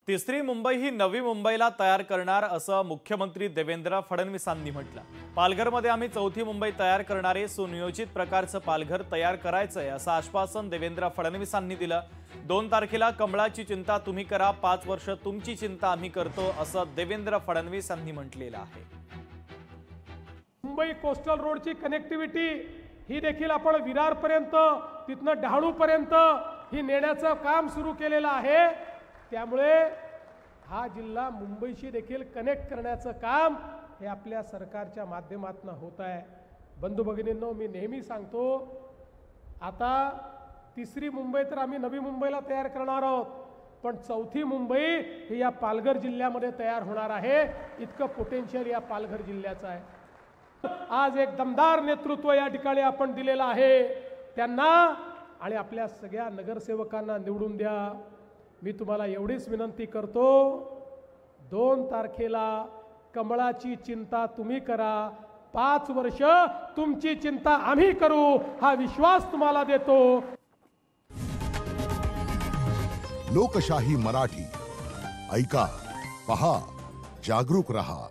तिसरी मुंबई ही नवी मुंबईला तयार करणार असं मुख्यमंत्री देवेंद्र फडणवीसांनी म्हटलं। पालघरमध्ये आम्ही चौथी मुंबई तयार करणारे सुनियोजित प्रकारचं पालघर तयार करायचंय असं आश्वासन देवेंद्र फडणवीसांनी दिलं। 2 तारखेला कमळाची चिंता तुम्ही करा, 5 वर्ष तुमची चिंता आम्ही करतो असं देवेंद्र फडणवीस यांनी म्हटलेलं आहे। मुंबई कोस्टल रोडची कनेक्टिव्हिटी ही देखील आपण विरार पर्यंत तिथनं डहाणू पर्यंत ही नेण्याचं काम सुरू केलेलं आहे। त्यामुळे हा जिल्हा मुंबईशी देखील कनेक्ट करण्याचं काम हे आपल्या सरकारच्या माध्यमातून होत आहे। बंधू भगिनींनो, मी नेहमी सांगतो, आता तिसरी मुंबई तर आम्ही नवी मुंबईला तयार करणार आहोत, पण चौथी मुंबई ही या पालघर जिल्ह्यामध्ये तयार होणार आहे। इतकं पोटेन्शियल या पालघर जिल्ह्याचं आहे। आज एक दमदार नेतृत्व या ठिकाणी आपण दिलेलं आहे त्यांना, आणि आपल्या सगळ्या नगरसेवकांना निवडून द्या। मी तुम्हाला एवढीच विनंती करतो, 2 तारखेला कमळाची चिंता तुम्ही करा, 5 वर्ष तुमची चिंता आम्ही करू, हा विश्वास तुम्हाला देतो। लोकशाही मराठी ऐका, पहा, जागरूक रहा।